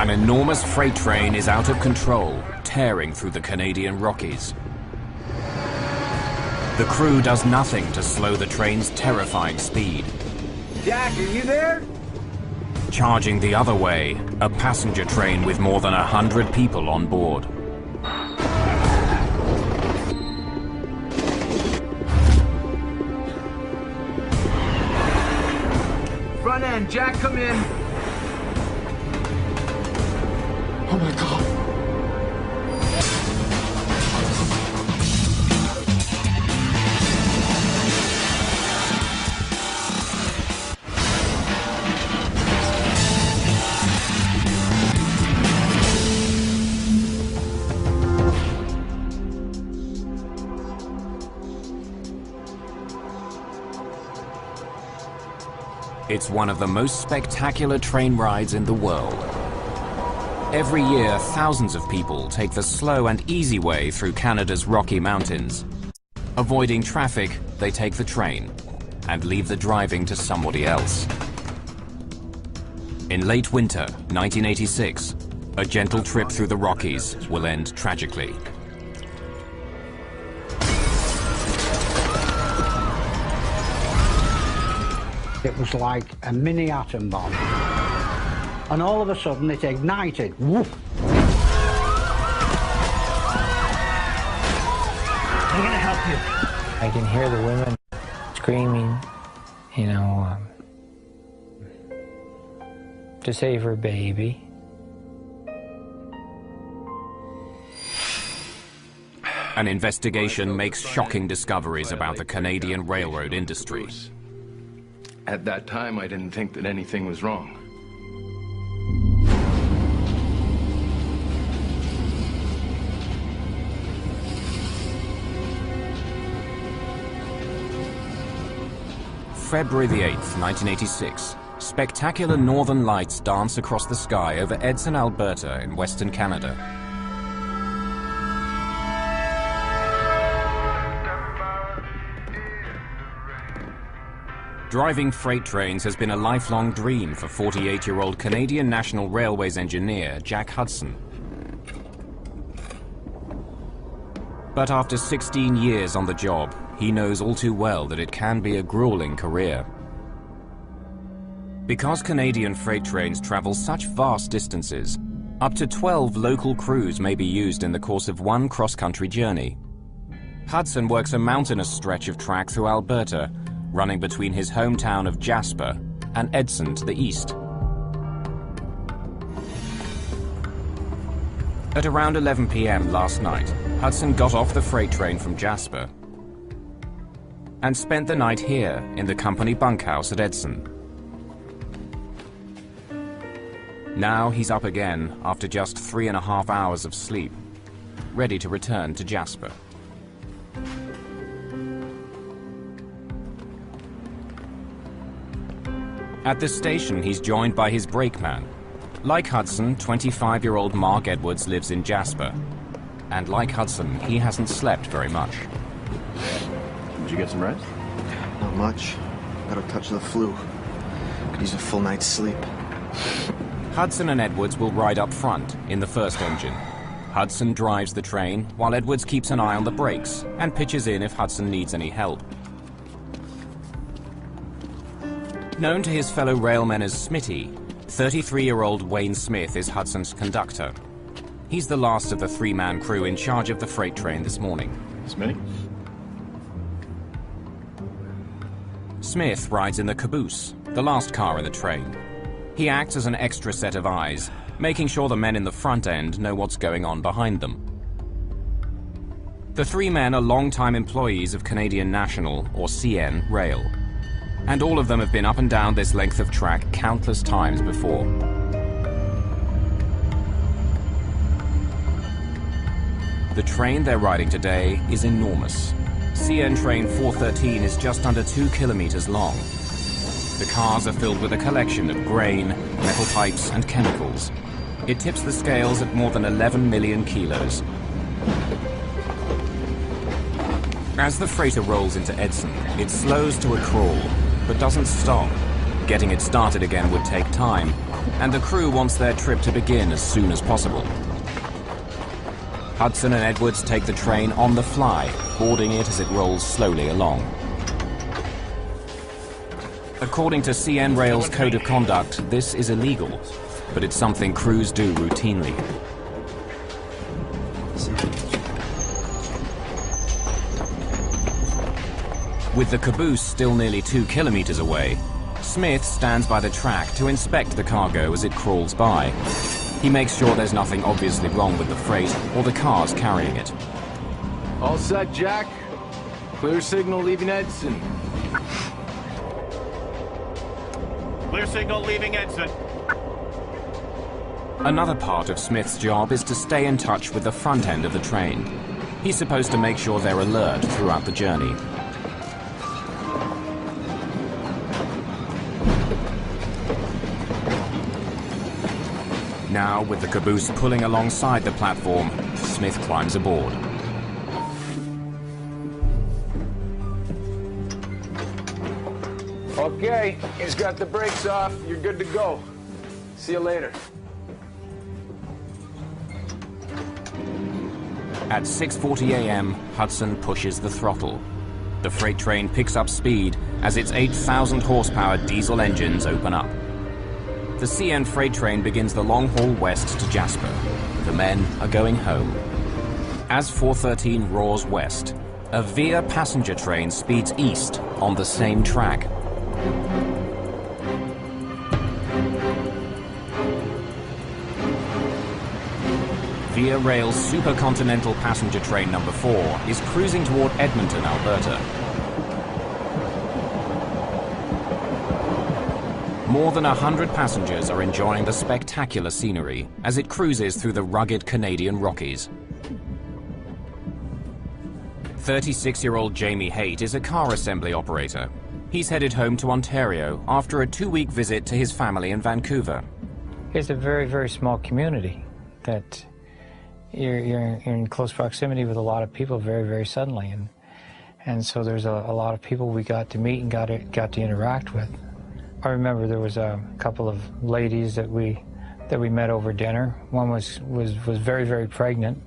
An enormous freight train is out of control, tearing through the Canadian Rockies. The crew does nothing to slow the train's terrifying speed. Jack, are you there? Charging the other way, a passenger train with more than 100 people on board. Front end, Jack, come in. Oh my God. It's one of the most spectacular train rides in the world. Every year, thousands of people take the slow and easy way through Canada's Rocky Mountains. Avoiding traffic, they take the train and leave the driving to somebody else. In late winter, 1986, a gentle trip through the Rockies will end tragically. It was like a mini atom bomb. And all of a sudden it ignited. Woof! I'm gonna help you. I can hear the women screaming, you know, to save her baby. An investigation makes shocking discoveries about the Canadian railroad industry. At that time, I didn't think that anything was wrong. February the 8th, 1986. Spectacular northern lights dance across the sky over Edson, Alberta in Western Canada. Driving freight trains has been a lifelong dream for 48-year-old Canadian National Railways engineer Jack Hudson. But after 16 years on the job, he knows all too well that it can be a grueling career. Because Canadian freight trains travel such vast distances, up to 12 local crews may be used in the course of one cross-country journey. Hudson works a mountainous stretch of track through Alberta, running between his hometown of Jasper and Edson to the east. At around 11 p.m. last night, Hudson got off the freight train from Jasper and spent the night here in the company bunkhouse at Edson. Now he's up again after just 3.5 hours of sleep, ready to return to Jasper. At the station, he's joined by his brakeman. Like Hudson, 25-year-old Mark Edwards lives in Jasper. And like Hudson, he hasn't slept very much. Did you get some rest? Not much. Got a touch of the flu. Could use a full night's sleep. Hudson and Edwards will ride up front in the first engine. Hudson drives the train, while Edwards keeps an eye on the brakes and pitches in if Hudson needs any help. Known to his fellow railmen as Smitty, 33-year-old Wayne Smith is Hudson's conductor. He's the last of the three-man crew in charge of the freight train this morning. Smitty? Smith rides in the caboose, the last car in the train. He acts as an extra set of eyes, making sure the men in the front end know what's going on behind them. The three men are long-time employees of Canadian National, or CN, Rail. And all of them have been up and down this length of track countless times before. The train they're riding today is enormous. CN train 413 is just under 2 kilometers long. The cars are filled with a collection of grain, metal pipes and chemicals. It tips the scales at more than 11 million kilos. As the freighter rolls into Edson, it slows to a crawl, but doesn't stop. Getting it started again would take time, and the crew wants their trip to begin as soon as possible. Hudson and Edwards take the train on the fly, boarding it as it rolls slowly along. According to CN Rail's Code of Conduct, this is illegal, but it's something crews do routinely. With the caboose still nearly 2 kilometers away, Smith stands by the track to inspect the cargo as it crawls by. He makes sure there's nothing obviously wrong with the freight or the cars carrying it. All set, Jack. Clear signal leaving Edson. Clear signal leaving Edson. Another part of Smith's job is to stay in touch with the front end of the train. He's supposed to make sure they're alert throughout the journey. Now, with the caboose pulling alongside the platform, Smith climbs aboard. Okay, he's got the brakes off. You're good to go. See you later. At 6:40 a.m., Hudson pushes the throttle. The freight train picks up speed as its 8,000 horsepower diesel engines open up. The CN freight train begins the long haul west to Jasper. The men are going home. As 413 roars west, a Via passenger train speeds east on the same track. Via Rail's supercontinental passenger train number 4 is cruising toward Edmonton, Alberta. More than 100 passengers are enjoying the spectacular scenery as it cruises through the rugged Canadian Rockies. 36-year-old Jamie Haight is a car assembly operator. He's headed home to Ontario after a 2-week visit to his family in Vancouver. It's a very, very small community that you're in close proximity with a lot of people very, very suddenly. And so there's a lot of people we got to meet and got to interact with. I remember there was a couple of ladies that we met over dinner. One was very, very pregnant.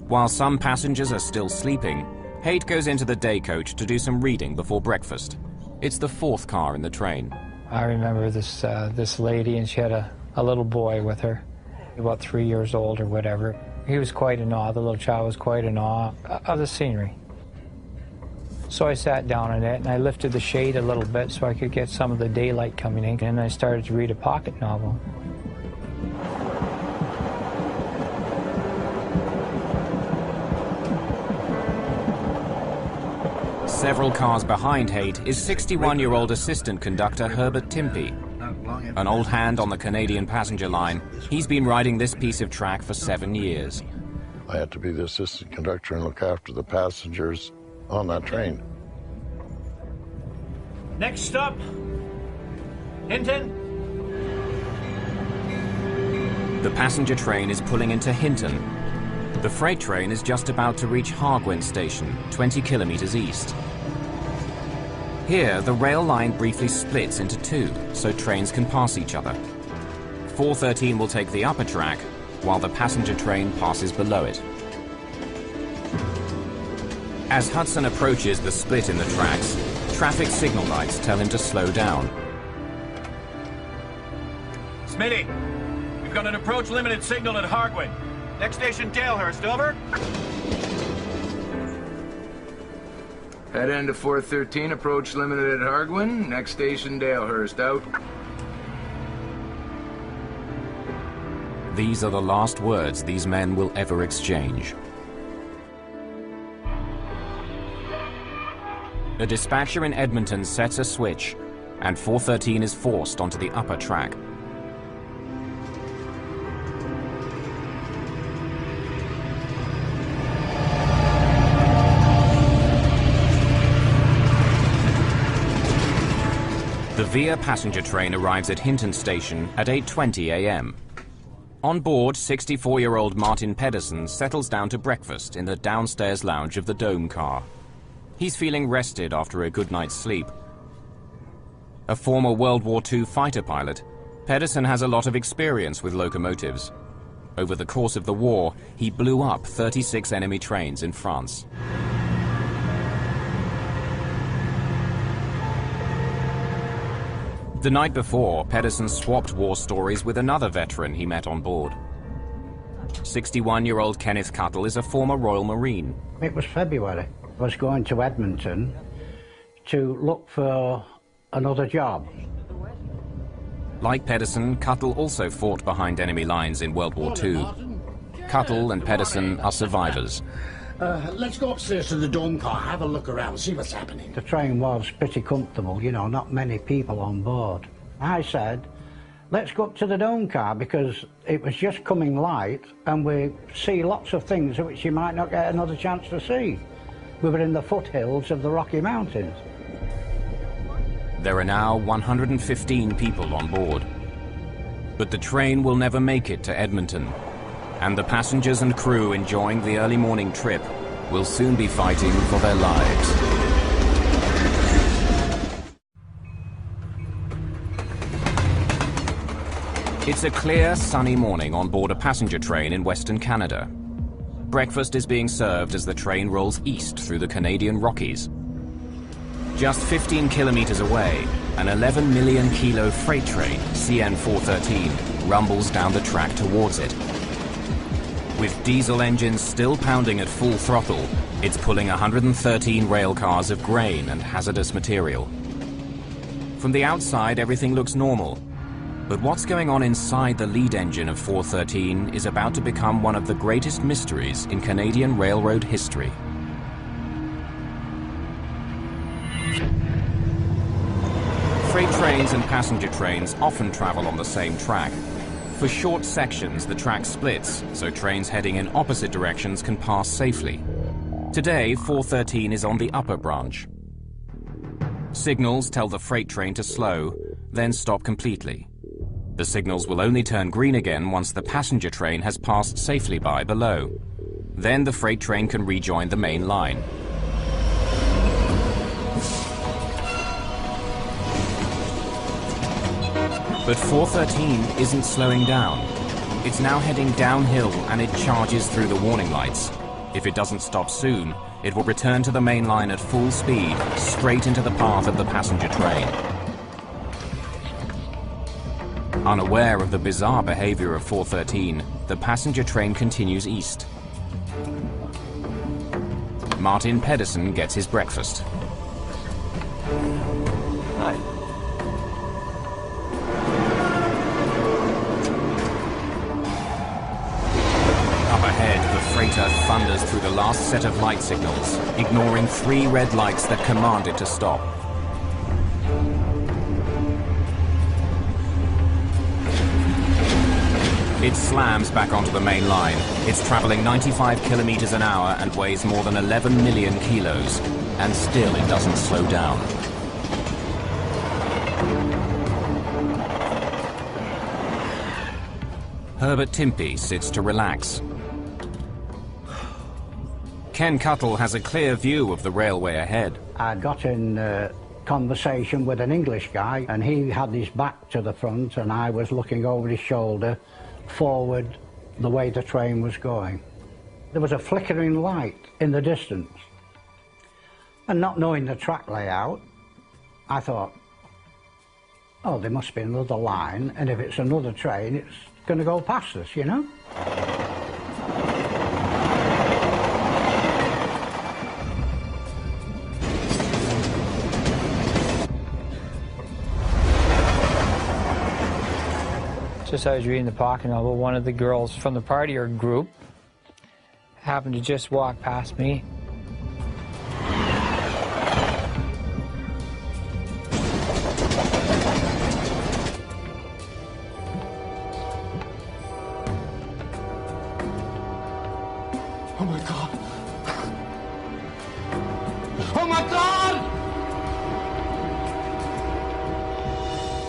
While some passengers are still sleeping, Haight goes into the day coach to do some reading before breakfast. It's the 4th car in the train. I remember this lady, and she had a little boy with her, about 3 years old or whatever. He was quite in awe, the little child was quite in awe of the scenery. So I sat down in it and I lifted the shade a little bit so I could get some of the daylight coming in, and I started to read a pocket novel. Several cars behind Haight is 61-year-old assistant conductor Herbert Timpey. An old hand on the Canadian passenger line, he's been riding this piece of track for 7 years. I had to be the assistant conductor and look after the passengers on that train. Next stop, Hinton. The passenger train is pulling into Hinton. The freight train is just about to reach Hargwin Station, 20 kilometers east. Here, the rail line briefly splits into 2, so trains can pass each other. 413 will take the upper track, while the passenger train passes below it. As Hudson approaches the split in the tracks, traffic signal lights tell him to slow down. Smitty, we've got an approach limited signal at Hargwin. Next station, Dalehurst, over. Head end to 413, approach limited at Hargwin. Next station, Dalehurst, out. These are the last words these men will ever exchange. A dispatcher in Edmonton sets a switch, and 413 is forced onto the upper track. The Via passenger train arrives at Hinton Station at 8:20 a.m. On board, 64-year-old Martin Pedersen settles down to breakfast in the downstairs lounge of the Dome car. He's feeling rested after a good night's sleep. A former World War II fighter pilot, Pedersen has a lot of experience with locomotives. Over the course of the war, he blew up 36 enemy trains in France. The night before, Pedersen swapped war stories with another veteran he met on board. 61-year-old Kenneth Cuttle is a former Royal Marine. It was February. I was going to Edmonton to look for another job. Like Pedersen, Cuttle also fought behind enemy lines in World War II. Cuttle and Pedersen are survivors. Let's go upstairs to the dome car, have a look around, see what's happening. The train was pretty comfortable, you know, not many people on board. I said, let's go up to the dome car because it was just coming light and we see lots of things which you might not get another chance to see. We were in the foothills of the Rocky Mountains. There are now 115 people on board. But the train will never make it to Edmonton, and the passengers and crew enjoying the early morning trip will soon be fighting for their lives. It's a clear, sunny morning on board a passenger train in Western Canada. Breakfast is being served as the train rolls east through the Canadian Rockies. Just 15 kilometers away, an 11 million kilo freight train, CN413, rumbles down the track towards it. With diesel engines still pounding at full throttle, it's pulling 113 rail cars of grain and hazardous material. From the outside, everything looks normal. But what's going on inside the lead engine of 413 is about to become one of the greatest mysteries in Canadian railroad history. Freight trains and passenger trains often travel on the same track. For short sections, the track splits, so trains heading in opposite directions can pass safely. Today, 413 is on the upper branch. Signals tell the freight train to slow, then stop completely. The signals will only turn green again once the passenger train has passed safely by below. Then the freight train can rejoin the main line. But 413 isn't slowing down. It's now heading downhill and it charges through the warning lights. If it doesn't stop soon, it will return to the main line at full speed, straight into the path of the passenger train. Unaware of the bizarre behavior of 413, the passenger train continues east. Martin Pedersen gets his breakfast. Hi. Up ahead, the freighter thunders through the last set of light signals, ignoring 3 red lights that command it to stop. It slams back onto the main line. It's traveling 95 kilometers an hour and weighs more than 11 million kilos. And still it doesn't slow down. Herbert Timpey sits to relax. Ken Cuttle has a clear view of the railway ahead. I got in conversation with an English guy and he had his back to the front and I was looking over his shoulder forward the way the train was going. There was a flickering light in the distance. And not knowing the track layout, I thought, oh, there must be another line, and if it's another train, it's going to go past us, you know? Just I was reading the pocket novel, one of the girls from the partier group happened to just walk past me. Oh my God! Oh my God!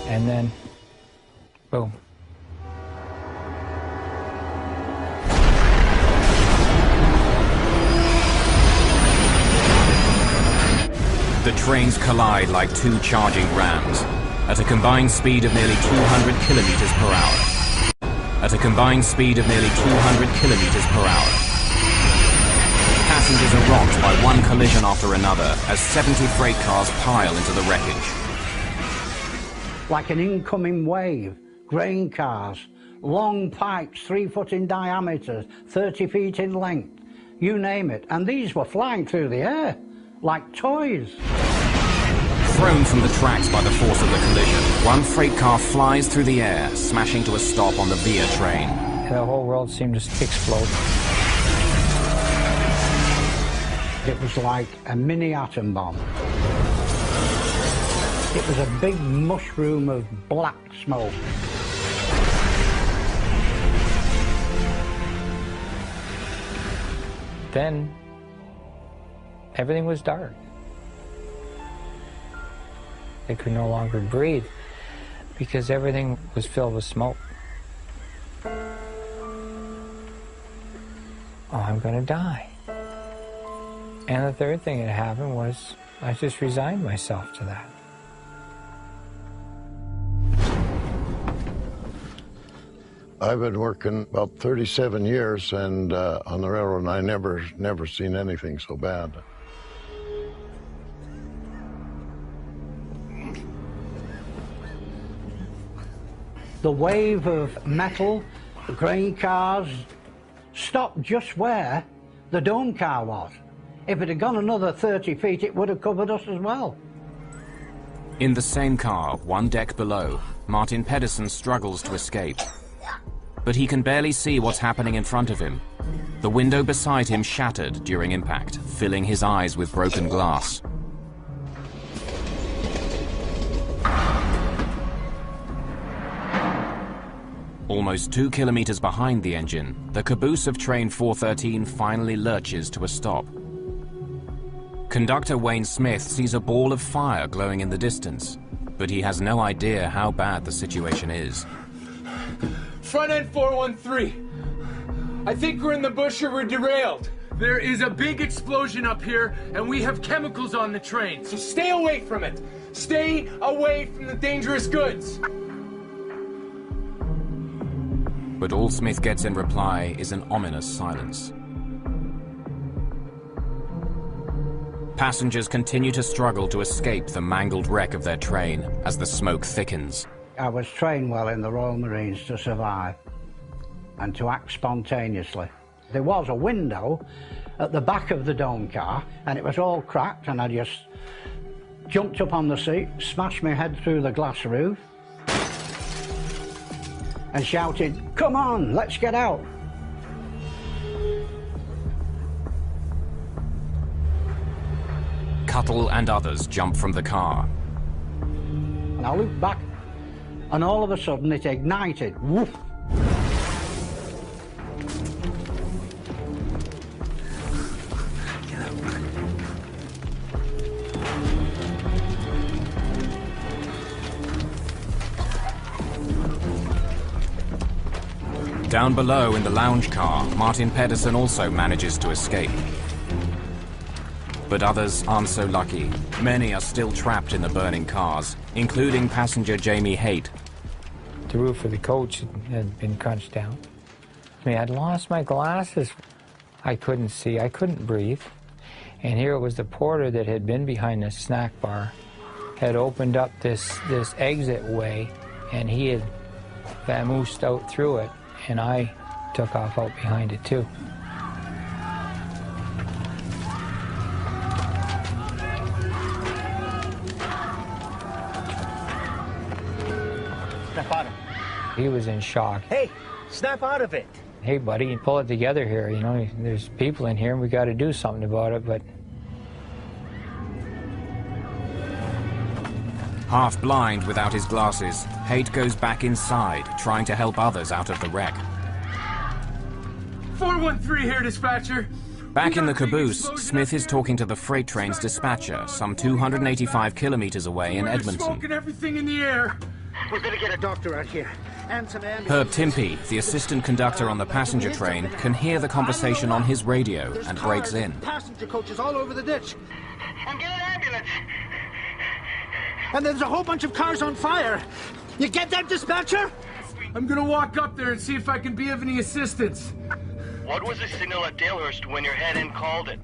And then, boom. The trains collide like 2 charging rams. at a combined speed of nearly 200 kilometers per hour. At a combined speed of nearly 200 kilometers per hour. Passengers are rocked by one collision after another as 70 freight cars pile into the wreckage. Like an incoming wave, grain cars, long pipes 3 foot in diameter, 30 feet in length, you name it. And these were flying through the air like toys. Thrown from the tracks by the force of the collision, one freight car flies through the air, smashing to a stop on the Via train. The whole world seemed to explode. It was like a mini atom bomb. It was a big mushroom of black smoke. Then, everything was dark. They could no longer breathe because everything was filled with smoke. Oh, I'm going to die. And the third thing that happened was I just resigned myself to that. I've been working about 37 years, and on the railroad, and I never seen anything so bad. The wave of metal, the grain cars, stopped just where the dome car was. If it had gone another 30 feet, it would have covered us as well. In the same car, one deck below, Martin Pedersen struggles to escape. But he can barely see what's happening in front of him. The window beside him shattered during impact, filling his eyes with broken glass. Almost 2 kilometers behind the engine, the caboose of train 413 finally lurches to a stop. Conductor Wayne Smith sees a ball of fire glowing in the distance, but he has no idea how bad the situation is. Front end 413. I think we're in the bush or we're derailed. There is a big explosion up here, and we have chemicals on the train, so stay away from it. Stay away from the dangerous goods. But all Smith gets in reply is an ominous silence. Passengers continue to struggle to escape the mangled wreck of their train as the smoke thickens. I was trained well in the Royal Marines to survive and to act spontaneously. There was a window at the back of the dome car, and it was all cracked, and I just jumped up on the seat, smashed my head through the glass roof, and shouted, "Come on, let's get out." Cuttle and others jump from the car. And I looked back, and all of a sudden it ignited. Woof! Down below in the lounge car, Martin Pedersen also manages to escape. But others aren't so lucky. Many are still trapped in the burning cars, including passenger Jamie Haight. The roof of the coach had been crunched down. I mean, I'd lost my glasses. I couldn't see, I couldn't breathe. And here it was the porter that had been behind the snack bar, had opened up this exit way, and he had vamoosed out through it, and I took off out behind it too. Snap out of it. He was in shock. Hey, snap out of it. Hey, buddy, pull it together here. You know, there's people in here and we got to do something about it, but... Half blind without his glasses, Haight goes back inside, trying to help others out of the wreck. 413 here, dispatcher. Back in the caboose, Smith is talking to the freight train's dispatcher, some 285 kilometers away in Edmonton. Smoke and everything in the air. We're gonna get a doctor out here. And some ambulance. Herb Timpey, the assistant conductor on the passenger train, can hear the conversation on his radio and breaks in. Passenger coaches all over the ditch. I'm getting an ambulance. and there's a whole bunch of cars on fire. You get that, dispatcher? I'm gonna walk up there and see if I can be of any assistance. What was the signal at Dalehurst when your head-end called it?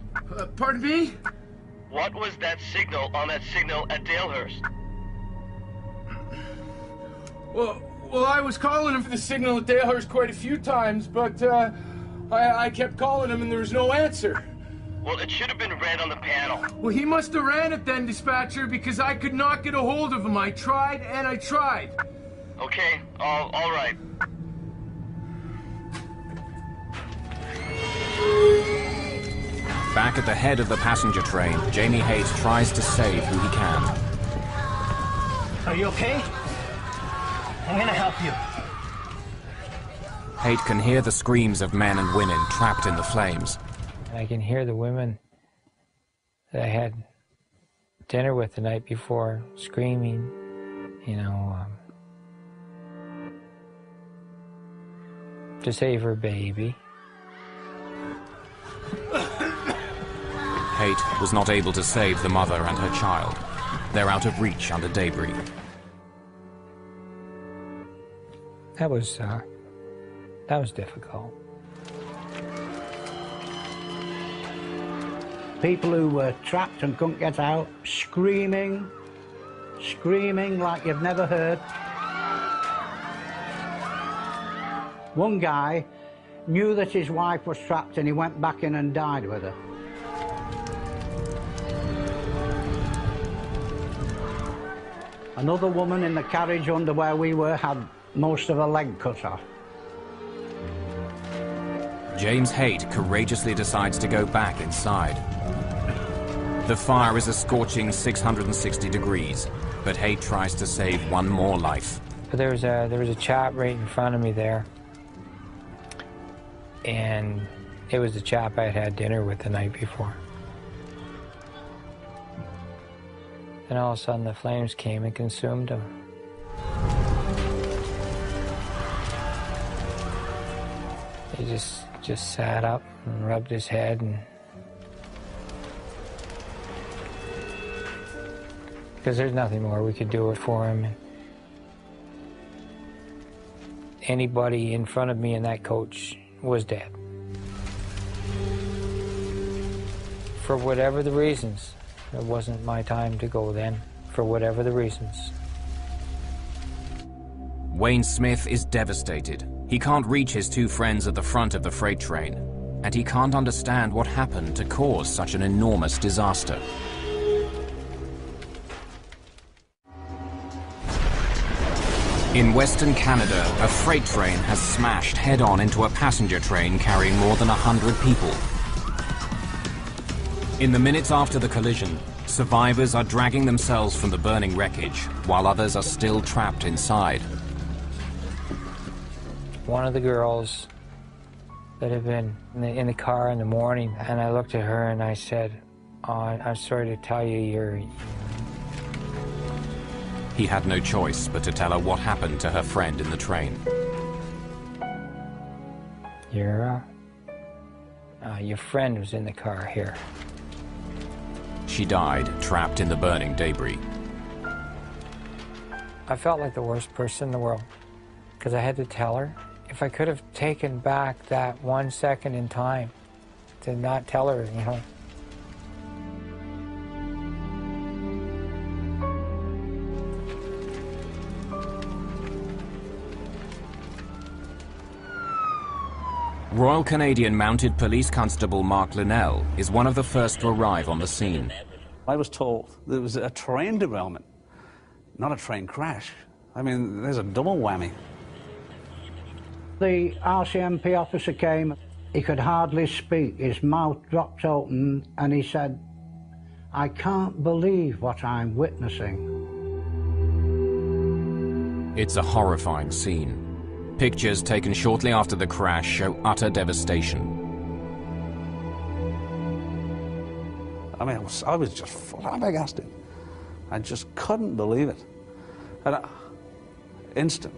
Pardon me? What was that signal on that signal at Dalehurst? Well, I was calling him for the signal at Dalehurst quite a few times, but I kept calling him and there was no answer. Well, it should have been red on the panel. Well, he must have ran it then, dispatcher, because I could not get a hold of him. I tried and I tried. Okay, all right. Back at the head of the passenger train, Jamie Haight tries to save who he can. Are you okay? I'm gonna help you. Haight can hear the screams of men and women trapped in the flames. I can hear the women that I had dinner with the night before screaming, you know, to save her baby. Haight was not able to save the mother and her child. They're out of reach under debris. That was difficult. People who were trapped and couldn't get out, screaming like you've never heard. One guy knew that his wife was trapped and he went back in and died with her. Another woman in the carriage under where we were had most of her leg cut off. James Haight courageously decides to go back inside. The fire is a scorching 660 degrees, but Haight tries to save one more life. But there was a chap right in front of me there, and it was the chap I had had dinner with the night before. And all of a sudden the flames came and consumed him. He just sat up and rubbed his head, and because there's nothing more we could do it for him. And anybody in front of me in that coach was dead. For whatever the reasons, it wasn't my time to go then, for whatever the reasons. Wayne Smith is devastated. He can't reach his two friends at the front of the freight train, and he can't understand what happened to cause such an enormous disaster. In Western Canada, a freight train has smashed head-on into a passenger train carrying more than 100 people. In the minutes after the collision, survivors are dragging themselves from the burning wreckage, while others are still trapped inside. One of the girls that had been in the car in the morning, and I looked at her and I said, "Oh, I'm sorry to tell you, He had no choice but to tell her what happened to her friend in the train. Your friend was in the car here." She died, trapped in the burning debris. I felt like the worst person in the world, because I had to tell her. If I could have taken back that 1 second in time to not tell her, you know. Royal Canadian Mounted Police Constable Mark Linnell is one of the first to arrive on the scene. I was told there was a train derailment, not a train crash. I mean, there's a double whammy. The RCMP officer came. He could hardly speak. His mouth dropped open and he said, "I can't believe what I'm witnessing." It's a horrifying scene. Pictures taken shortly after the crash show utter devastation. I mean, I was just flabbergasted. I just couldn't believe it. And instant.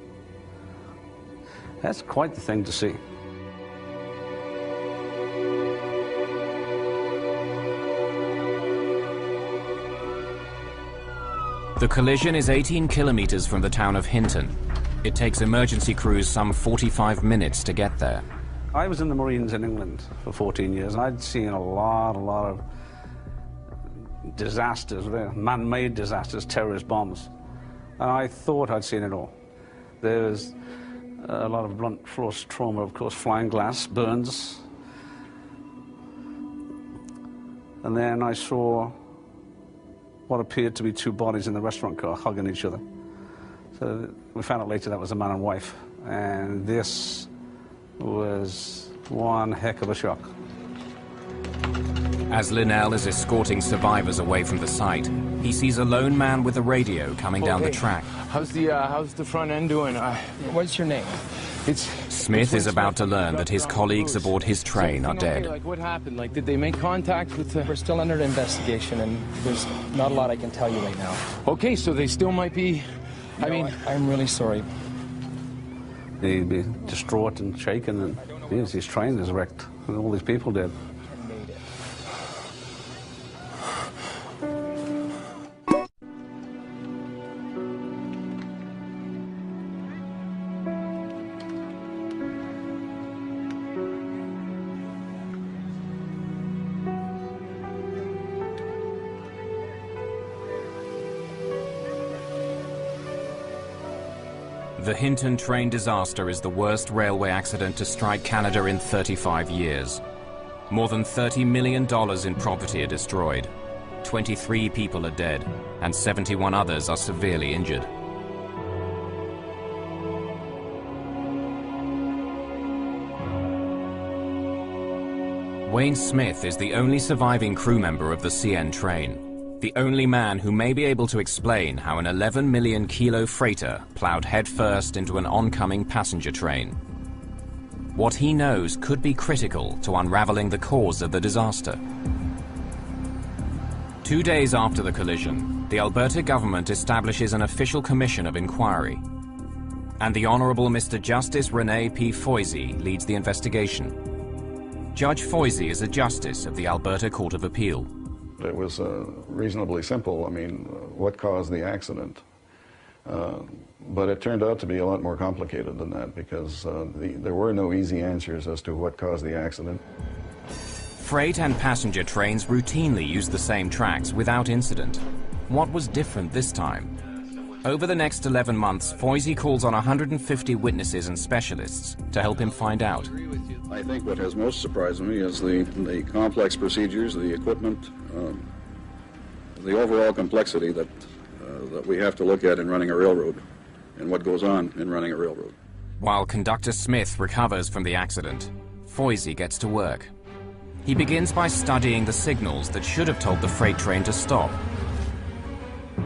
That's quite the thing to see. The collision is 18 kilometers from the town of Hinton. It takes emergency crews some 45 minutes to get there. I was in the Marines in England for 14 years, and I'd seen a lot of disasters, man-made disasters, terrorist bombs. And I thought I'd seen it all. There was a lot of blunt force trauma, of course, flying glass, burns. And then I saw what appeared to be two bodies in the restaurant car hugging each other. So we found out later that was a man and wife. And this was one heck of a shock. As Linnell is escorting survivors away from the site, he sees a lone man with a radio coming down the track. How's the front end doing? What's your name? Smith is about to learn that his colleagues aboard his train are dead. Like, what happened? Like, did they make contact with the... We're still under investigation, and there's not a lot I can tell you right now. Okay, so they still might be... I'm really sorry. He'd be distraught and shaken, and yes, his train is wrecked, and all these people dead. The Hinton train disaster is the worst railway accident to strike Canada in 35 years. More than $30 million in property are destroyed. 23 people are dead, and 71 others are severely injured. Wayne Smith is the only surviving crew member of the CN train. The only man who may be able to explain how an 11 million kilo freighter plowed headfirst into an oncoming passenger train. What he knows could be critical to unraveling the cause of the disaster. 2 days after the collision, the Alberta government establishes an official commission of inquiry. And the Honourable Mr. Justice Rene P. Foisey leads the investigation. Judge Foisey is a justice of the Alberta Court of Appeal. It was reasonably simple. I mean, what caused the accident? But it turned out to be a lot more complicated than that, because there were no easy answers as to what caused the accident. Freight and passenger trains routinely use the same tracks without incident. What was different this time? Over the next 11 months, Foisey calls on 150 witnesses and specialists to help him find out. I think what has most surprised me is the complex procedures, the equipment, the overall complexity that we have to look at in running a railroad and what goes on in running a railroad. While Conductor Smith recovers from the accident, Foisey gets to work. He begins by studying the signals that should have told the freight train to stop.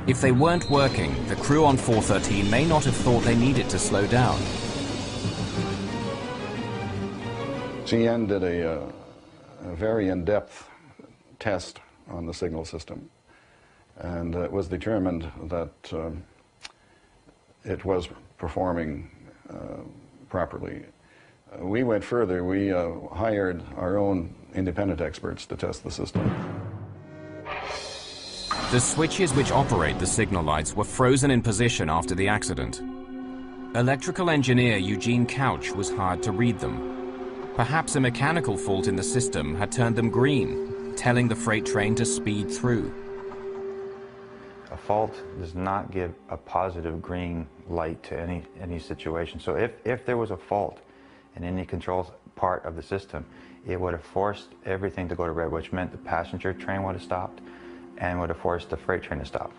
If they weren't working, the crew on 413 may not have thought they needed to slow down. CN did a very in-depth test on the signal system, and it was determined that it was performing properly. We went further. We hired our own independent experts to test the system. The switches which operate the signal lights were frozen in position after the accident. Electrical engineer Eugene Couch was hired to read them. Perhaps a mechanical fault in the system had turned them green, telling the freight train to speed through. A fault does not give a positive green light to any situation. So if there was a fault in any control part of the system, it would have forced everything to go to red, which meant the passenger train would have stopped and would have forced the freight train to stop.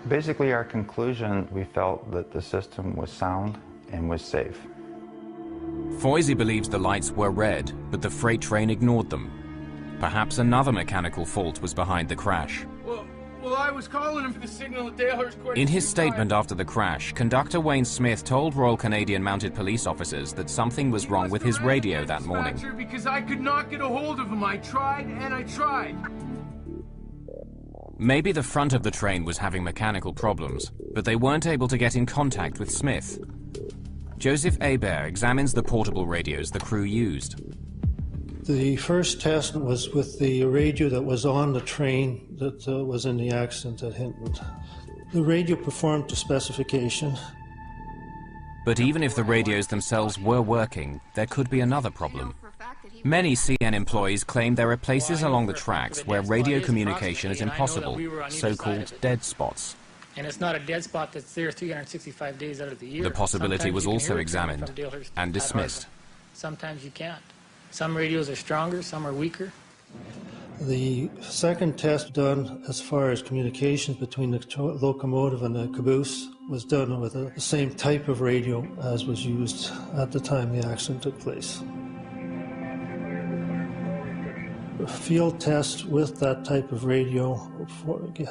Basically, our conclusion, we felt that the system was sound and was safe. Foisey believes the lights were red, but the freight train ignored them. Perhaps another mechanical fault was behind the crash. Well, I was calling him for the signal at Dalehurst. In his statement after the crash, Conductor Wayne Smith told Royal Canadian Mounted Police officers that something was wrong with his radio that morning. Because I could not get a hold of him. I tried and I tried. Maybe the front of the train was having mechanical problems, but they weren't able to get in contact with Smith. Joseph Hebert examines the portable radios the crew used. The first test was with the radio that was on the train that was in the accident at Hinton. The radio performed to specification. But even if the radios themselves were working, there could be another problem. Many CN employees claim there are places along the tracks where radio communication is impossible, so-called dead spots. And it's not a dead spot that's there 365 days out of the year. The possibility was also examined and dismissed. Sometimes you can't. Some radios are stronger, some are weaker. The second test done as far as communications between the locomotive and the caboose was done with the same type of radio as was used at the time the accident took place. A field test with that type of radio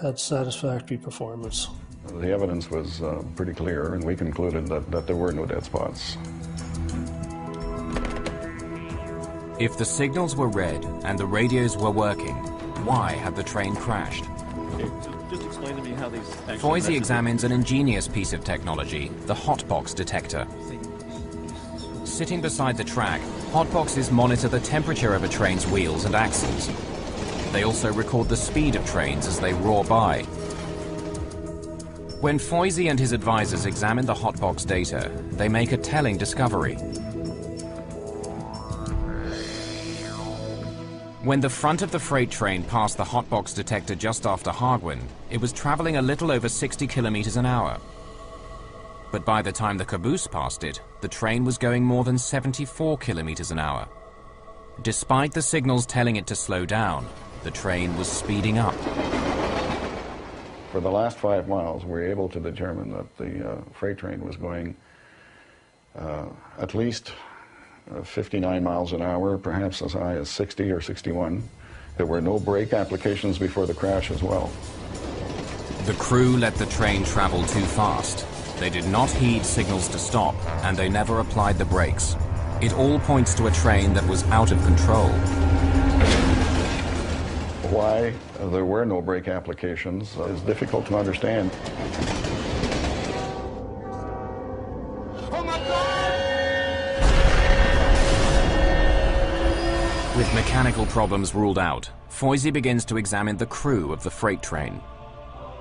had satisfactory performance. The evidence was pretty clear, and we concluded that there were no dead spots. If the signals were read and the radios were working, why had the train crashed? Okay, so just explain to me how these... Foisey examines an ingenious piece of technology, the hotbox detector. Sitting beside the track, hotboxes monitor the temperature of a train's wheels and axles. They also record the speed of trains as they roar by. When Foisey and his advisors examine the hotbox data, they make a telling discovery. When the front of the freight train passed the hotbox detector just after Hargwin, it was traveling a little over 60 kilometers an hour. But by the time the caboose passed it, the train was going more than 74 kilometers an hour. Despite the signals telling it to slow down, the train was speeding up. For the last 5 miles, we were able to determine that the freight train was going at least 59 miles an hour, perhaps as high as 60 or 61. There were no brake applications before the crash as well. The crew let the train travel too fast. They did not heed signals to stop, and they never applied the brakes. It all points to a train that was out of control. Why there were no brake applications is difficult to understand. With mechanical problems ruled out, Foisey begins to examine the crew of the freight train.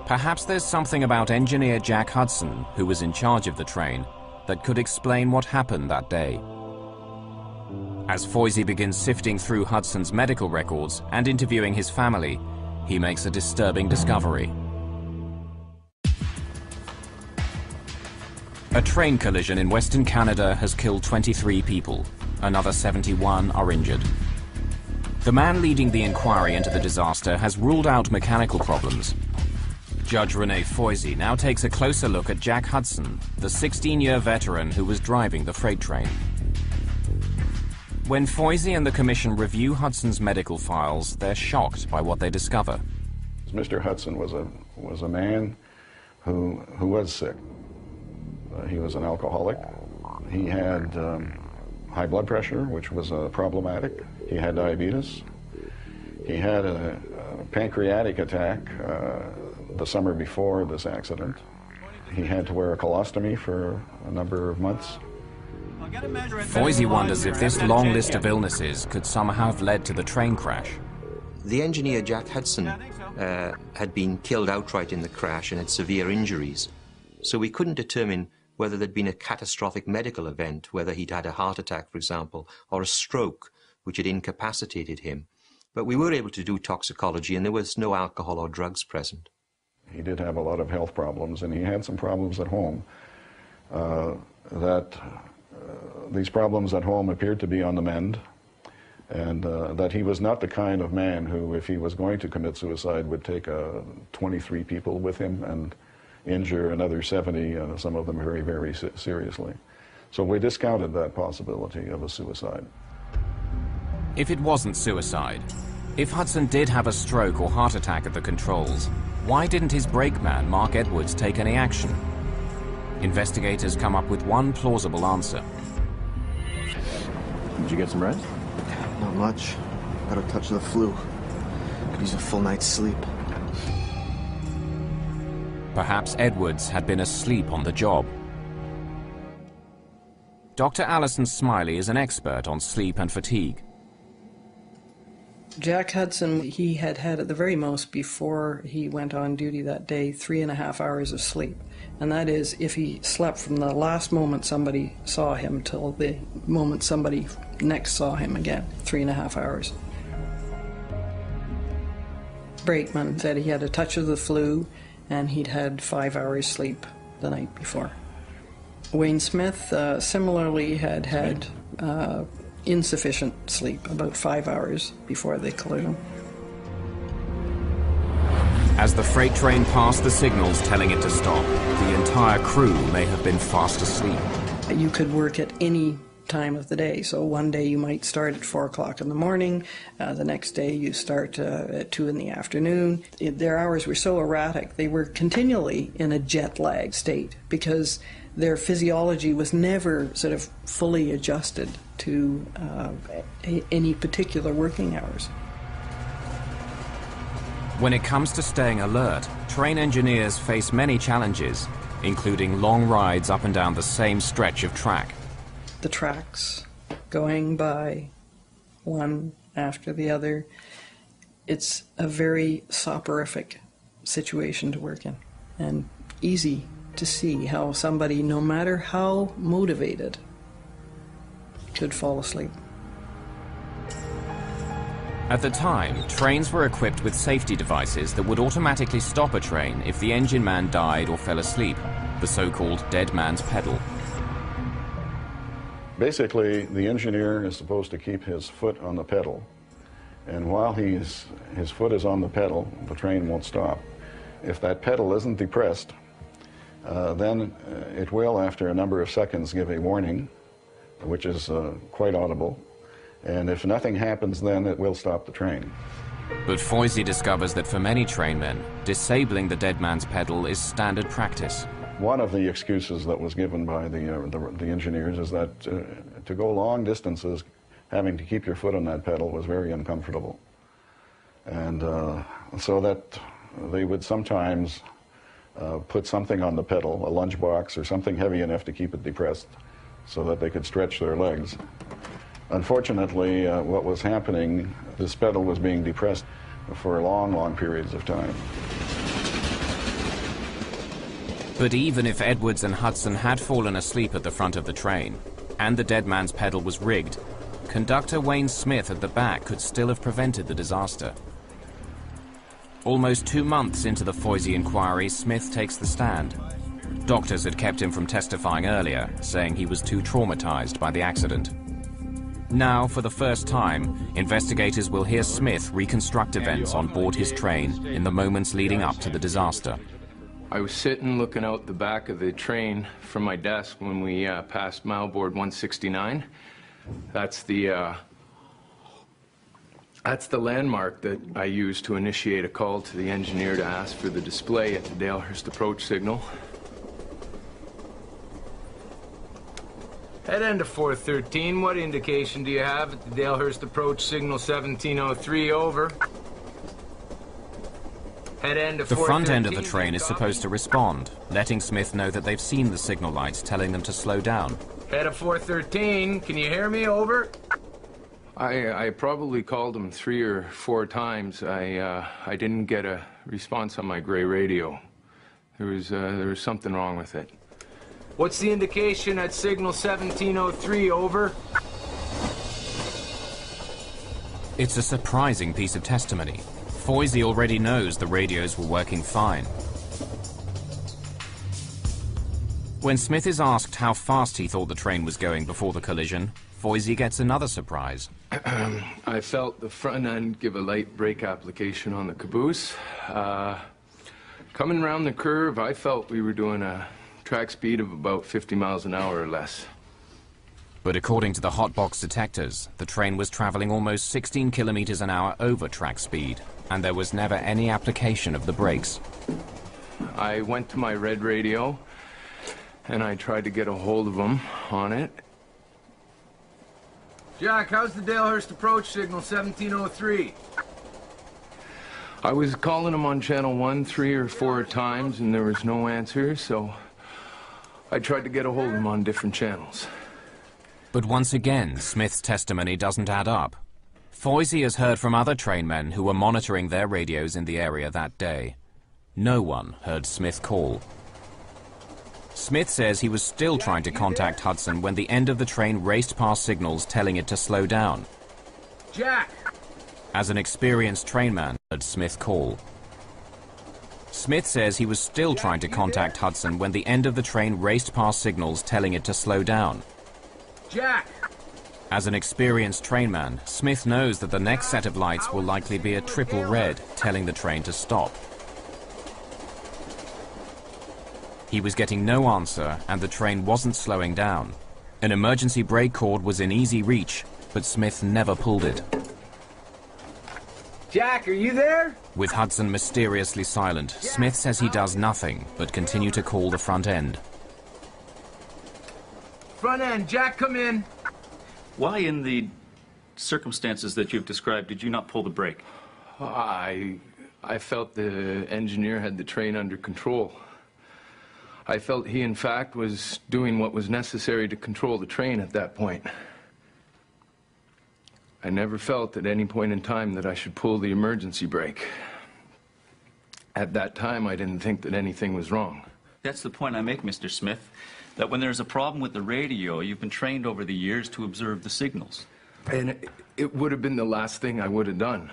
Perhaps there's something about engineer Jack Hudson, who was in charge of the train, that could explain what happened that day. As Foisey begins sifting through Hudson's medical records and interviewing his family, he makes a disturbing discovery. A train collision in Western Canada has killed 23 people. Another 71 are injured. The man leading the inquiry into the disaster has ruled out mechanical problems. Judge Rene Foisey now takes a closer look at Jack Hudson, the 16-year veteran who was driving the freight train. When Foisey and the commission review Hudson's medical files, they're shocked by what they discover. Mr. Hudson was a man who was sick. He was an alcoholic. He had high blood pressure, which was problematic. He had diabetes. He had a pancreatic attack the summer before this accident. He had to wear a colostomy for a number of months. Foisey wonders if this long list of illnesses could somehow have led to the train crash. The engineer Jack Hudson had been killed outright in the crash and had severe injuries. So we couldn't determine whether there'd been a catastrophic medical event, whether he'd had a heart attack, for example, or a stroke, which had incapacitated him. But we were able to do toxicology, and there was no alcohol or drugs present. He did have a lot of health problems, and he had some problems at home. These problems at home appeared to be on the mend, and that he was not the kind of man who, if he was going to commit suicide, would take 23 people with him and injure another 70, some of them very, very seriously. So we discounted that possibility of a suicide. If it wasn't suicide, if Hudson did have a stroke or heart attack at the controls, why didn't his brakeman, Mark Edwards, take any action? Investigators come up with one plausible answer. Did you get some rest? Not much. Got a touch of the flu. Could use a full night's sleep. Perhaps Edwards had been asleep on the job. Dr. Alison Smiley is an expert on sleep and fatigue. Jack Hudson, he had at the very most, before he went on duty that day, 3.5 hours of sleep. And that is if he slept from the last moment somebody saw him till the moment somebody next saw him again, 3.5 hours. Braitman said he had a touch of the flu and he'd had 5 hours sleep the night before. Wayne Smith similarly had insufficient sleep, about 5 hours before the collision. As the freight train passed the signals telling it to stop, the entire crew may have been fast asleep. You could work at any time of the day. So one day you might start at 4 o'clock in the morning, the next day you start at 2 in the afternoon. Their hours were so erratic, they were continually in a jet lag state because their physiology was never sort of fully adjusted to any particular working hours. When it comes to staying alert, train engineers face many challenges, including long rides up and down the same stretch of track. The tracks going by one after the other, it's a very soporific situation to work in, and easy to see how somebody, no matter how motivated, could fall asleep. At the time, trains were equipped with safety devices that would automatically stop a train if the engine man died or fell asleep, the so-called dead man's pedal. Basically, the engineer is supposed to keep his foot on the pedal, and while his foot is on the pedal, the train won't stop. If that pedal isn't depressed, then it will, after a number of seconds, give a warning, which is quite audible. And if nothing happens, then it will stop the train. But Foisey discovers that for many trainmen, disabling the dead man's pedal is standard practice. One of the excuses that was given by the engineers is that to go long distances, having to keep your foot on that pedal was very uncomfortable. And so that they would sometimes put something on the pedal, a lunchbox or something heavy enough to keep it depressed so that they could stretch their legs. Unfortunately, what was happening, this pedal was being depressed for long, long periods of time. But even if Edwards and Hudson had fallen asleep at the front of the train, and the dead man's pedal was rigged, conductor Wayne Smith at the back could still have prevented the disaster. Almost 2 months into the Foisey inquiry, Smith takes the stand. Doctors had kept him from testifying earlier, saying he was too traumatized by the accident. Now, for the first time, investigators will hear Smith reconstruct events on board his train in the moments leading up to the disaster. I was sitting looking out the back of the train from my desk when we passed mileboard 169. That's the landmark that I used to initiate a call to the engineer to ask for the display at the Dalehurst approach signal. Head end of 413, what indication do you have at the Dalehurst approach signal 1703, over? Head end of the front end of the train is supposed to respond, letting Smith know that they've seen the signal lights telling them to slow down. Head of 413, can you hear me, over? I probably called him 3 or 4 times. I didn't get a response on my gray radio. There was something wrong with it. What's the indication at signal 1703, over? It's a surprising piece of testimony. Foisey already knows the radios were working fine. When Smith is asked how fast he thought the train was going before the collision, Foisey gets another surprise. I felt the front end give a light brake application on the caboose. Coming around the curve, I felt we were doing a track speed of about 50 miles an hour or less. But according to the hotbox detectors, the train was traveling almost 16 kilometers an hour over track speed, and there was never any application of the brakes. I went to my red radio, and I tried to get a hold of him on it. Jack, how's the Dalehurst approach signal 1703? I was calling him on channel 1 3 or 4 times, and there was no answer, so I tried to get a hold of him on different channels. But once again, Smith's testimony doesn't add up. Foisey has heard from other trainmen who were monitoring their radios in the area that day. No one heard Smith call. Smith says he was still trying to contact Hudson when the end of the train raced past signals telling it to slow down. Jack! As an experienced trainman, heard Smith call. Smith says he was still trying to contact Hudson when the end of the train raced past signals telling it to slow down. Jack! As an experienced trainman, Smith knows that the next set of lights will likely be a triple red, telling the train to stop. He was getting no answer, and the train wasn't slowing down. An emergency brake cord was in easy reach, but Smith never pulled it. Jack, are you there? With Hudson mysteriously silent, Smith says he does nothing but continue to call the front end. Front end, Jack, come in. Why, in the circumstances that you've described, did you not pull the brake? I felt the engineer had the train under control. I felt he, in fact, was doing what was necessary to control the train at that point. I never felt at any point in time that I should pull the emergency brake. At that time, I didn't think that anything was wrong. That's the point I make, Mr. Smith, that when there's a problem with the radio, you've been trained over the years to observe the signals. And it would have been the last thing I would have done.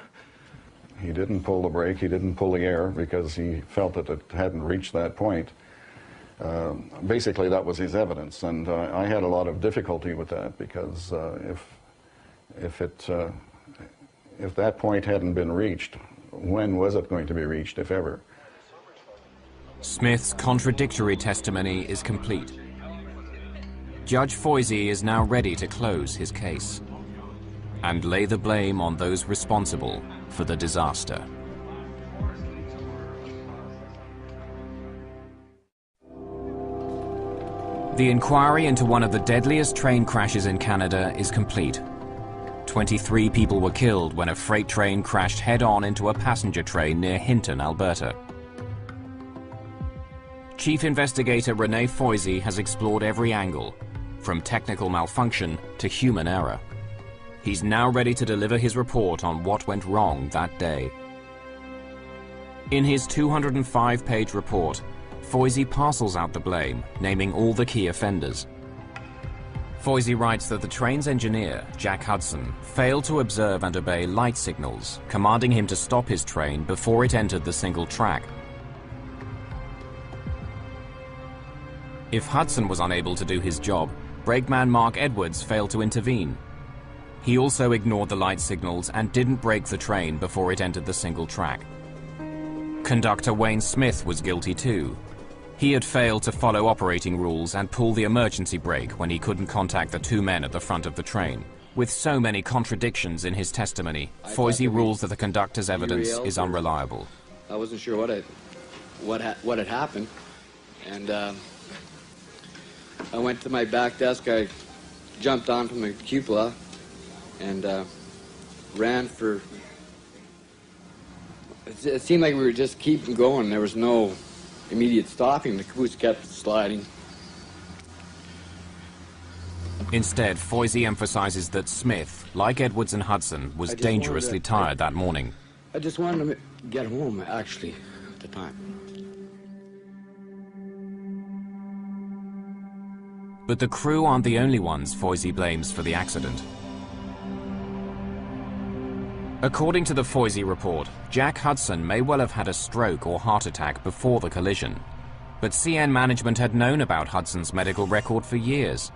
He didn't pull the brake, he didn't pull the air because he felt that it hadn't reached that point. Basically, that was his evidence, and I had a lot of difficulty with that because if that point hadn't been reached, when was it going to be reached, if ever? Smith's contradictory testimony is complete. Judge Foisey is now ready to close his case and lay the blame on those responsible for the disaster. The inquiry into one of the deadliest train crashes in Canada is complete. 23 people were killed when a freight train crashed head-on into a passenger train near Hinton, Alberta. Chief Investigator Renee Foisey has explored every angle, from technical malfunction to human error. He's now ready to deliver his report on what went wrong that day. In his 205-page report, Foisey parcels out the blame, naming all the key offenders. Foisey writes that the train's engineer, Jack Hudson, failed to observe and obey light signals, commanding him to stop his train before it entered the single track. If Hudson was unable to do his job, brakeman Mark Edwards failed to intervene. He also ignored the light signals and didn't brake the train before it entered the single track. Conductor Wayne Smith was guilty too. He had failed to follow operating rules and pull the emergency brake when he couldn't contact the two men at the front of the train. With so many contradictions in his testimony, Foisey rules that the conductor's evidence is unreliable. I wasn't sure what had happened, and I went to my back desk. I jumped on from the cupola and ran for. It seemed like we were just keeping going. There was no immediate stopping. The caboose kept sliding. Instead, Foisey emphasizes that Smith, like Edwards and Hudson, was dangerously tired that morning. I just wanted to get home, actually, at the time. But the crew aren't the only ones Foisey blames for the accident. According to the Foisey report, Jack Hudson may well have had a stroke or heart attack before the collision. But CN management had known about Hudson's medical record for years.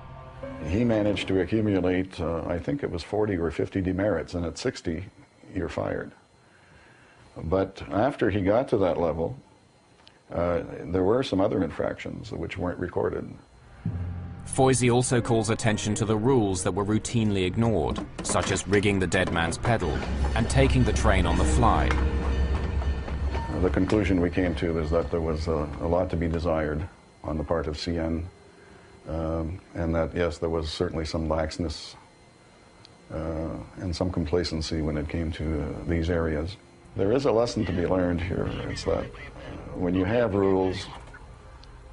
He managed to accumulate, I think it was 40 or 50 demerits, and at 60, you're fired. But after he got to that level, there were some other infractions which weren't recorded. Foisey also calls attention to the rules that were routinely ignored, such as rigging the dead man's pedal and taking the train on the fly. The conclusion we came to is that there was a lot to be desired on the part of CN, and that, yes, there was certainly some laxness and some complacency when it came to these areas. There is a lesson to be learned here. It's that when you have rules,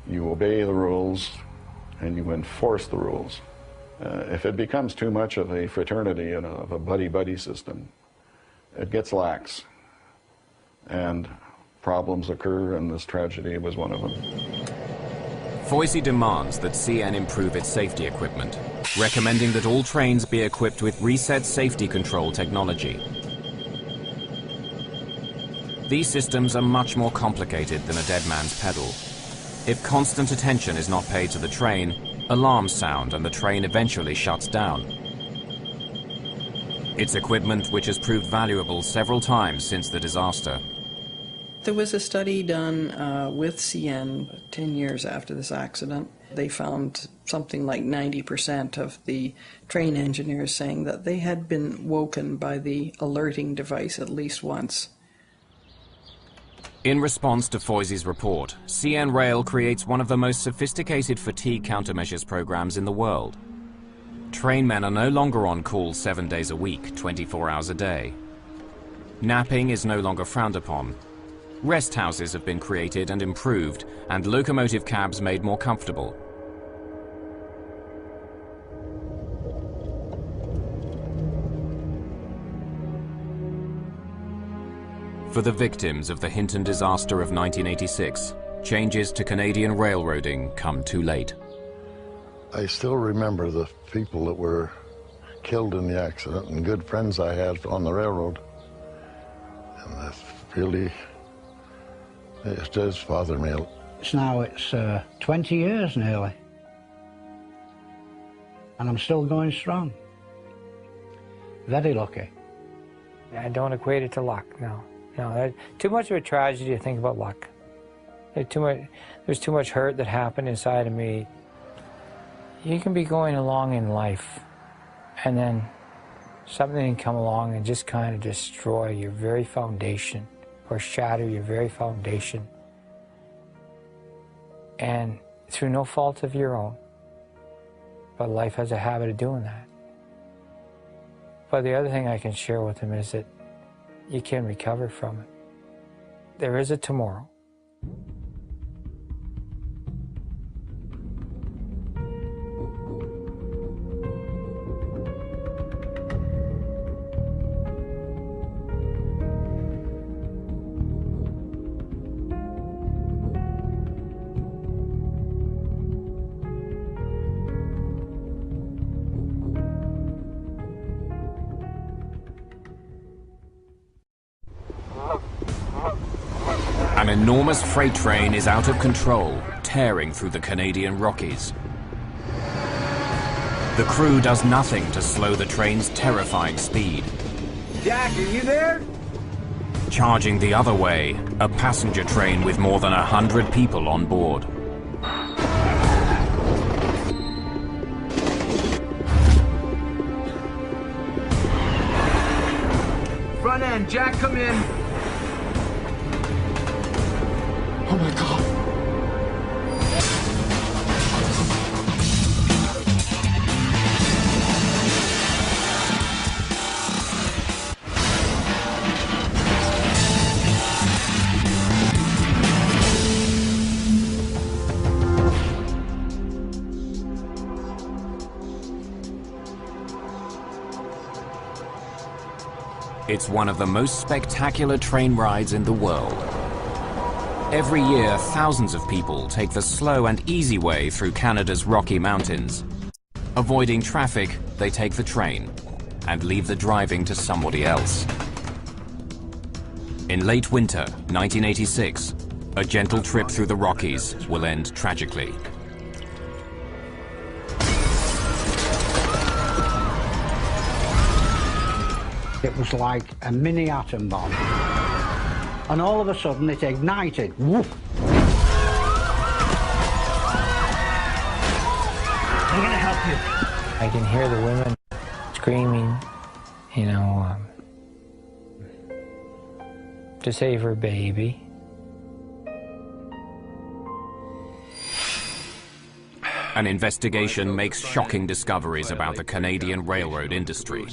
you obey the rules, and you enforce the rules. If it becomes too much of a fraternity and of a buddy-buddy system, it gets lax, and problems occur, and this tragedy was one of them. Foisey demands that CN improve its safety equipment, recommending that all trains be equipped with reset safety control technology. These systems are much more complicated than a dead man's pedal. If constant attention is not paid to the train, alarms sound and the train eventually shuts down. It's equipment which has proved valuable several times since the disaster. There was a study done with CN 10 years after this accident. They found something like 90% of the train engineers saying that they had been woken by the alerting device at least once. In response to Foisey's report, CN Rail creates one of the most sophisticated fatigue countermeasures programs in the world. Trainmen are no longer on call 7 days a week, 24 hours a day. Napping is no longer frowned upon. Rest houses have been created and improved, and locomotive cabs made more comfortable. For the victims of the Hinton disaster of 1986, changes to Canadian railroading come too late. I still remember the people that were killed in the accident and good friends I had on the railroad. And that's really, it does bother me. It's 20 years nearly. And I'm still going strong. Very lucky. I don't equate it to luck, no. No, too much of a tragedy to think about luck. There's too much hurt that happened inside of me. You can be going along in life, and then something can come along and just kind of destroy your very foundation, or shatter your very foundation. And through no fault of your own. But life has a habit of doing that. But the other thing I can share with them is that you can recover from it. There is a tomorrow. An enormous freight train is out of control, tearing through the Canadian Rockies. The crew does nothing to slow the train's terrifying speed. Jack, are you there? Charging the other way, a passenger train with more than 100 people on board. Front end, Jack, come in. Oh my God. It's one of the most spectacular train rides in the world. Every year, thousands of people take the slow and easy way through Canada's Rocky Mountains. Avoiding traffic, they take the train and leave the driving to somebody else. In late winter, 1986, a gentle trip through the Rockies will end tragically. It was like a mini atom bomb. And all of a sudden it ignited. Woof. I'm gonna help you. I can hear the women screaming, you know, to save her baby. An investigation makes shocking discoveries about the Canadian railroad industry.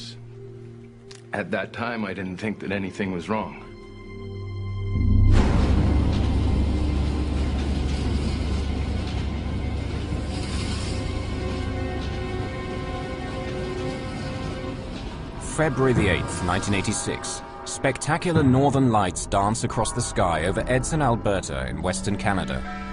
At that time, I didn't think that anything was wrong. February the 8th, 1986, spectacular northern lights dance across the sky over Edson, Alberta in western Canada.